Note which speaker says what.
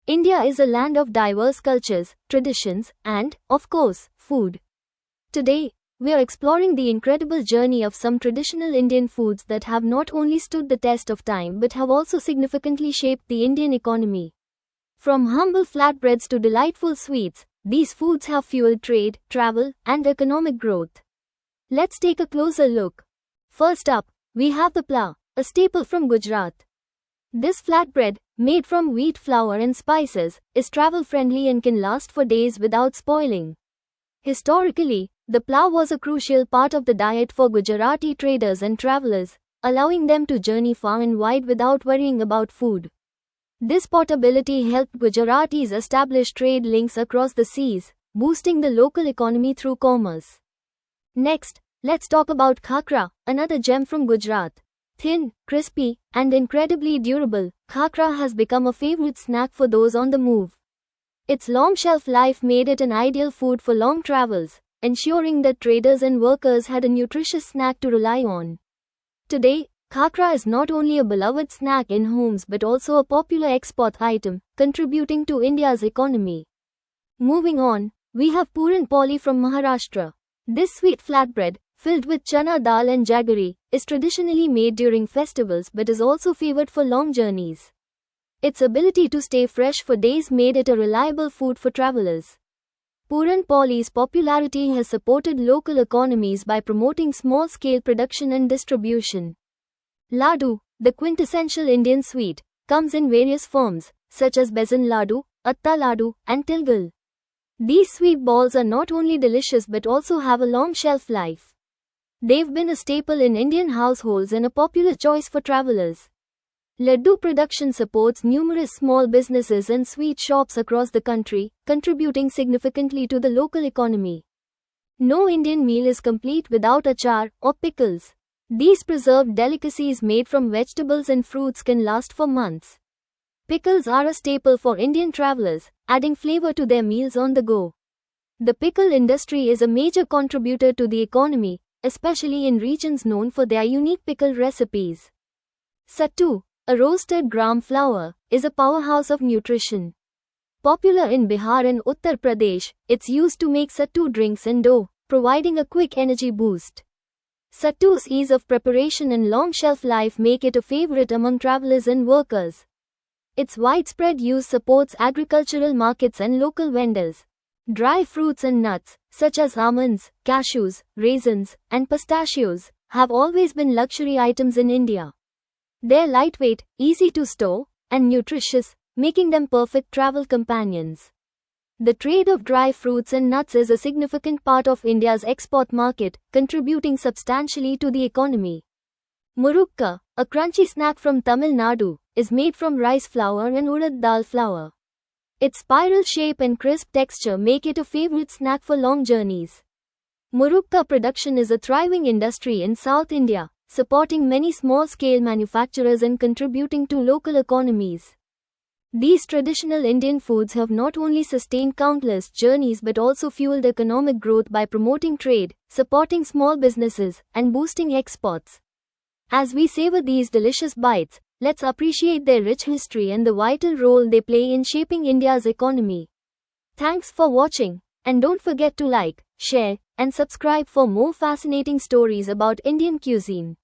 Speaker 1: India is a land of diverse cultures, traditions, and, of course, food. Today, we are exploring the incredible journey of some traditional Indian foods that have not only stood the test of time but have also significantly shaped the Indian economy. From humble flatbreads to delightful sweets, these foods have fueled trade, travel, and economic growth. Let's take a closer look. First up, we have the pla, a staple from Gujarat. This flatbread, made from wheat flour and spices, is travel-friendly and can last for days without spoiling. Historically, the pla was a crucial part of the diet for Gujarati traders and travelers, allowing them to journey far and wide without worrying about food. This portability helped Gujaratis establish trade links across the seas, boosting the local economy through commerce. Next, let's talk about khakra, another gem from Gujarat. Thin, crispy, and incredibly durable, khakra has become a favorite snack for those on the move. Its long shelf life made it an ideal food for long travels, ensuring that traders and workers had a nutritious snack to rely on. Today, khakra is not only a beloved snack in homes but also a popular export item, contributing to India's economy. Moving on, we have Puran Poli from Maharashtra. This sweet flatbread, filled with chana dal and jaggery, is traditionally made during festivals but is also favored for long journeys. Its ability to stay fresh for days made it a reliable food for travelers. Puran Poli's popularity has supported local economies by promoting small-scale production and distribution. Laddu, the quintessential Indian sweet, comes in various forms, such as besan laddu, atta laddu, and tilgal. These sweet balls are not only delicious but also have a long shelf life. They've been a staple in Indian households and a popular choice for travelers. Laddu production supports numerous small businesses and sweet shops across the country, contributing significantly to the local economy. No Indian meal is complete without achar or pickles. These preserved delicacies made from vegetables and fruits can last for months. Pickles are a staple for Indian travelers, adding flavor to their meals on the go. The pickle industry is a major contributor to the economy, especially in regions known for their unique pickle recipes. Sattu, a roasted gram flour, is a powerhouse of nutrition. Popular in Bihar and Uttar Pradesh, it's used to make sattu drinks and dough, providing a quick energy boost. Sattu's ease of preparation and long shelf life make it a favorite among travelers and workers. Its widespread use supports agricultural markets and local vendors. Dry fruits and nuts, such as almonds, cashews, raisins, and pistachios, have always been luxury items in India. They're lightweight, easy to store, and nutritious, making them perfect travel companions. The trade of dry fruits and nuts is a significant part of India's export market, contributing substantially to the economy. Murukka, a crunchy snack from Tamil Nadu, is made from rice flour and urad dal flour. Its spiral shape and crisp texture make it a favorite snack for long journeys. Murukka production is a thriving industry in South India, supporting many small-scale manufacturers and contributing to local economies. These traditional Indian foods have not only sustained countless journeys but also fueled economic growth by promoting trade, supporting small businesses, and boosting exports. As we savor these delicious bites, let's appreciate their rich history and the vital role they play in shaping India's economy. Thanks for watching, and don't forget to like, share, and subscribe for more fascinating stories about Indian cuisine.